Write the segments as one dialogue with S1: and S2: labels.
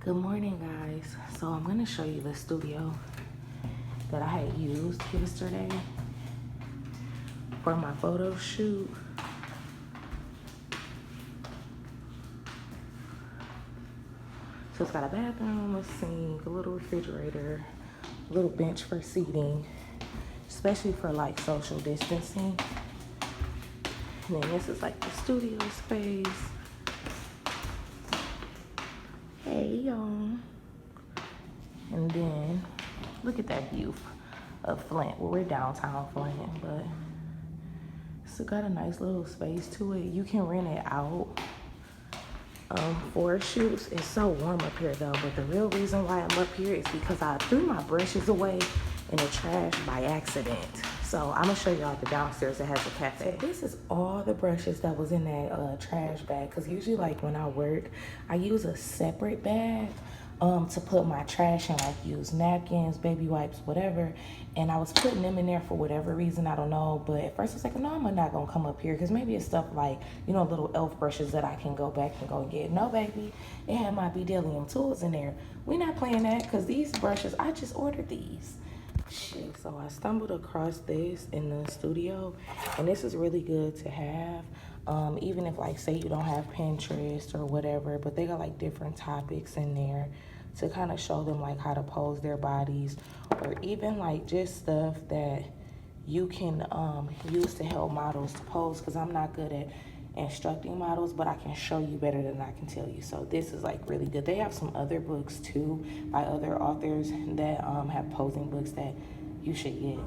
S1: Good morning, guys. So I'm going to show you the studio that I had used yesterday for my photo shoot. So it's got a bathroom, a sink, a little refrigerator, a little bench for seating, especially for like social distancing. And then this is like the studio space. Hey, y'all. And then look at that view of Flint. Well, we're downtown Flint, but still got a nice little space to it. You can rent it out for shoots. It's so warm up here though, but the real reason why I'm up here is because I threw my brushes away in the trash by accident. So I'm gonna show y'all the downstairs that has a cafe. So this is all the brushes that was in that trash bag, because usually like when I work, I use a separate bag to put my trash in, like use napkins, baby wipes, whatever. And I was putting them in there for whatever reason, I don't know. But at first I was like, no, I'm not gonna come up here, because maybe it's stuff like, you know, little elf brushes that I can go back and go get. No, baby, it had my Bedelium tools in there. We not playing that, because these brushes, I just ordered these. Shit, so I stumbled across this in the studio, and this is really good to have. Even if like say you don't have Pinterest or whatever, but they got like different topics in there to kind of show them like how to pose their bodies, or even like just stuff that you can use to help models to pose, because I'm not good at instructing models, but I can show you better than I can tell you. So this is like really good. They have some other books too by other authors that have posing books that you should get.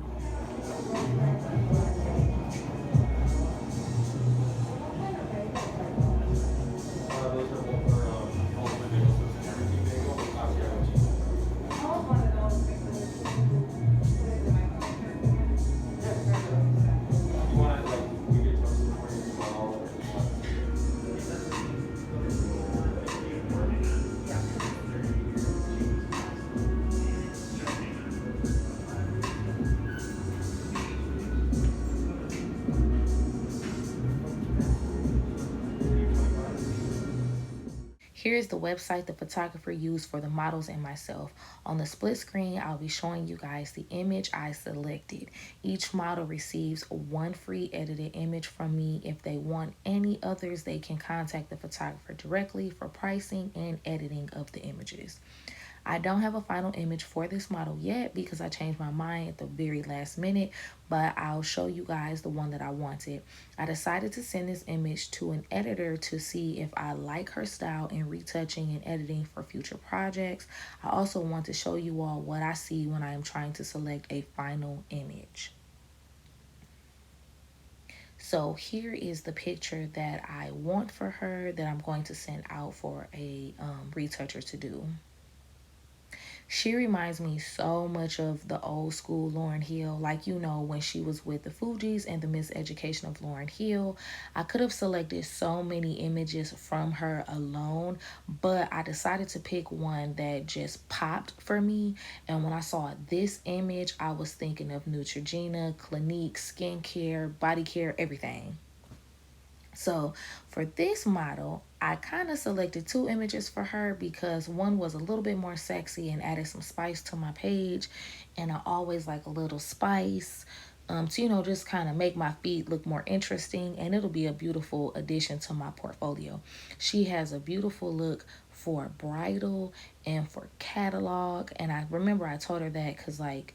S1: Here's the website the photographer used for the models and myself. On the split screen, I'll be showing you guys the image I selected. Each model receives one free edited image from me. If they want any others, they can contact the photographer directly for pricing and editing of the images. I don't have a final image for this model yet because I changed my mind at the very last minute, but I'll show you guys the one that I wanted. I decided to send this image to an editor to see if I like her style in retouching and editing for future projects. I also want to show you all what I see when I am trying to select a final image. So here is the picture that I want for her that I'm going to send out for a retoucher to do. She reminds me so much of the old school Lauryn Hill. Like, you know, when she was with the Fugees and the Miseducation of Lauryn Hill. I could have selected so many images from her alone, but I decided to pick one that just popped for me. And when I saw this image, I was thinking of Neutrogena, Clinique, skincare, body care, everything. So for this model, I kind of selected two images for her because one was a little bit more sexy and added some spice to my page. And I always like a little spice to, you know, just kind of make my feed look more interesting. And it'll be a beautiful addition to my portfolio. She has a beautiful look for bridal and for catalog. And I remember I told her that because like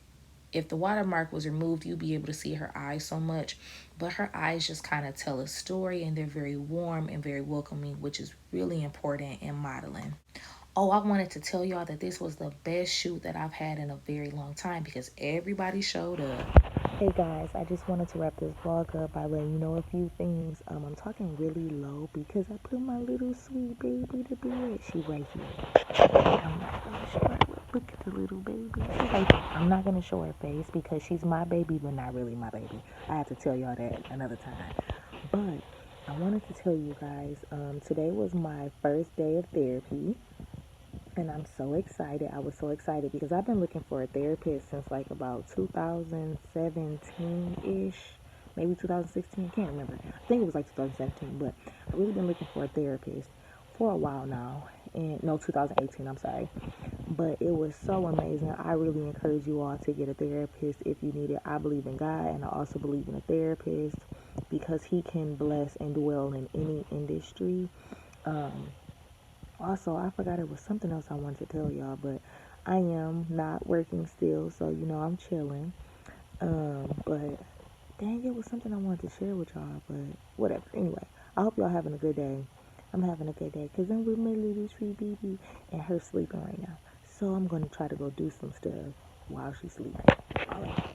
S1: if the watermark was removed, you'd be able to see her eyes so much. But her eyes just kind of tell a story, and they're very warm and very welcoming, which is really important in modeling. Oh, I wanted to tell y'all that this was the best shoot that I've had in a very long time because everybody showed up. Hey guys, I just wanted to wrap this vlog up by letting you know a few things. I'm talking really low because I put my little sweet baby to bed. She right here. I'm not gonna show her. Look at the little baby. She's right there. I'm not gonna show her face because she's my baby, but not really my baby. I have to tell y'all that another time. But I wanted to tell you guys, today was my first day of therapy. And I'm so excited. I was so excited because I've been looking for a therapist since like about 2017-ish, maybe 2016. I can't remember. I think it was like 2017, but I've really been looking for a therapist for a while now. and no, 2018, I'm sorry. But it was so amazing. I really encourage you all to get a therapist if you need it. I believe in God, and I also believe in a therapist because he can bless and dwell in any industry. Um, Also, I forgot it was something else I wanted to tell y'all, but I am not working still, so I'm chilling. But dang, it was something I wanted to share with y'all, but whatever. Anyway, I hope y'all having a good day. I'm having a good day because I'm with my little sweet baby and her sleeping right now. So I'm gonna try to go do some stuff while she's sleeping. All right.